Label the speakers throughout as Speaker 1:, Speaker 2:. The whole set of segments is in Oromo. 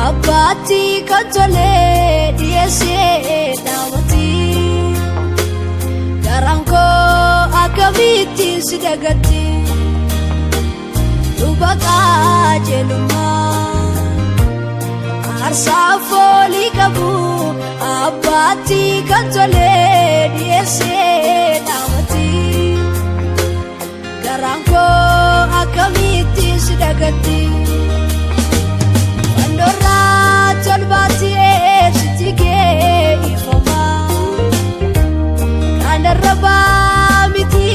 Speaker 1: abbati kanjole diyese namati garanko akamiti sidagati ubaka jeluma arsafoli kabu abbati kanjole diyese namati garanko akamiti sidagati andorra tolbati sitige ifoma kandarba miti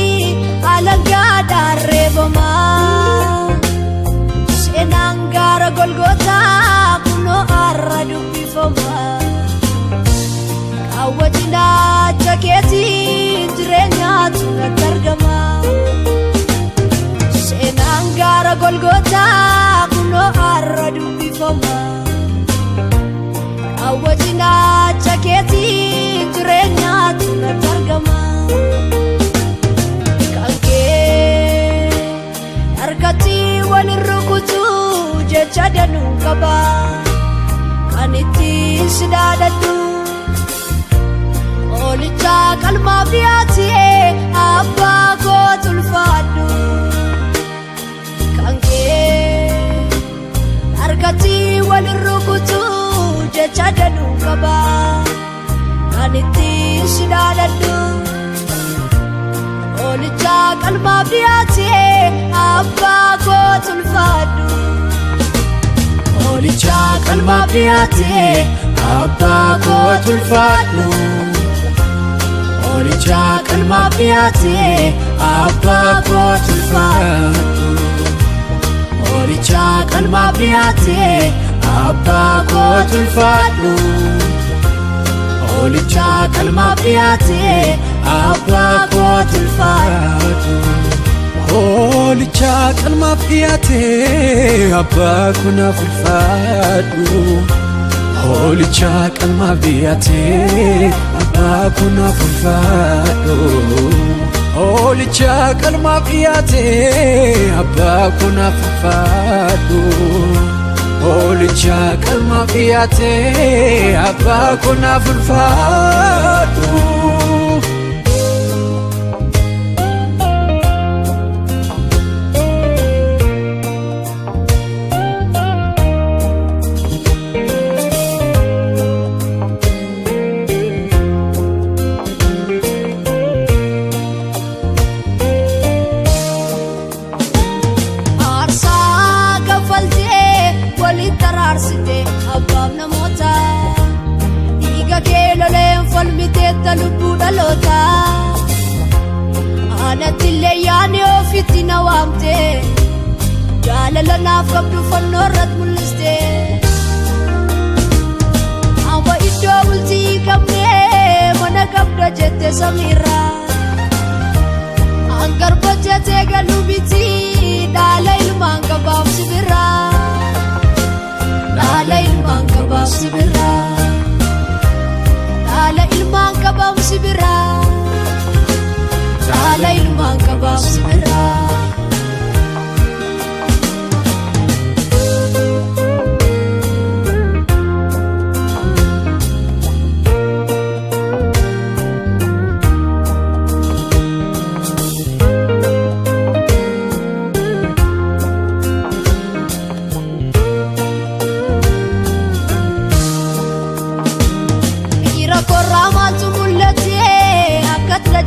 Speaker 1: alanga darreboma senangara golgota kuno aradu ifoma awajina jaketi jirenya tunatargama senangara golgota kuno aradu ifoma awajina jaketi jirenya tunatargama kanke arkati walirrukutu jechadanu kaba kaniti sidadatu olicha kalma biati abba ko tulfadu kanke arkati walirrukutu jechadanu kaba kaniti sidadatu olicha kalma biati abba ko tulfadu olicha kalma biati abba ko tulfadu olicha kalma biati abba ko tulfadu olicha kalma biati abba ko tulfadu olicha kalma biati abba ko tulfadu olicha kalma biati abba kuna fulfadu olicha kalma biati abba kuna fulfadu olicha kalma biati abba kuna fulfadu olicha kalma biati abba kuna fulfadu lubu dalota anatille yani ofitina wamte jalala nafabdu fannorat muliste awa iddo multi kamne mana kabda jette samira angar bajete galubiti dala ilman kabam sibira dala ilman kabam sibira dala ilman kabam sibira dala ilman kabam sibira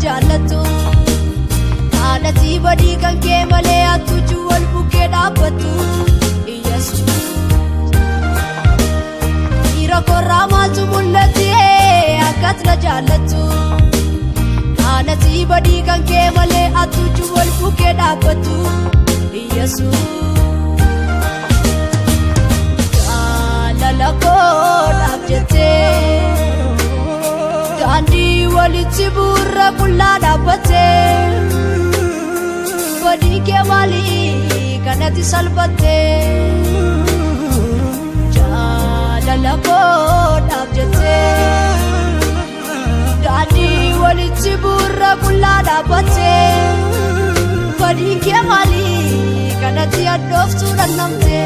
Speaker 1: jaalatu kaanati badii kan kee malee atuju wal bukkee dhaabbatu Yesuus dhiira korraa maaltu mul'ate akkas na jaalatu kaanati badii kan kee malee atuju wal bukkee dhaabbatu Yesuus jaalala koodhaaf jettee Andi walitti burra kulla dhaabate badii kee mali kanatti salphate jaalala koodhaaf jettee andi walitti burra kulla dhaabate badii kee mali kanatti addooftuu dhannamte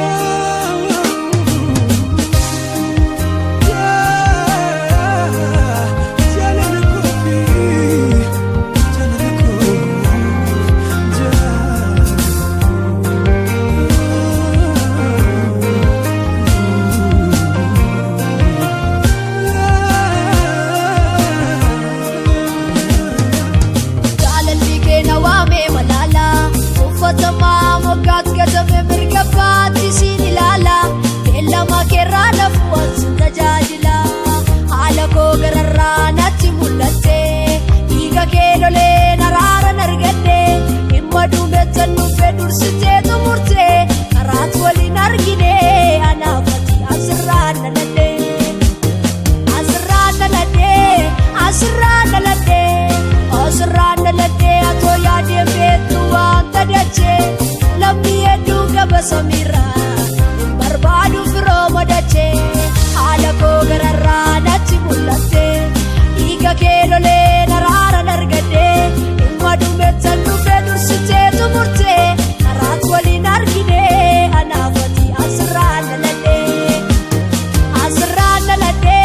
Speaker 1: samira barbadu firo madache hala ko gararra natti mullatte iga kelole narara nargade madu metallu fedursite tumurte arat wali nargine anafati asrana lade asrana lade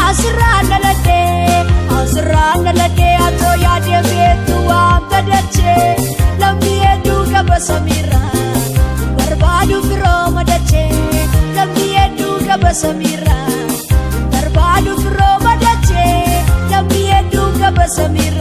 Speaker 1: asrana lade asrana lade ato yade betu am tadache lambi edu gaba samira barbadu firo madache lambi edu gaba samira barbadu firo madache lambi edu gaba samira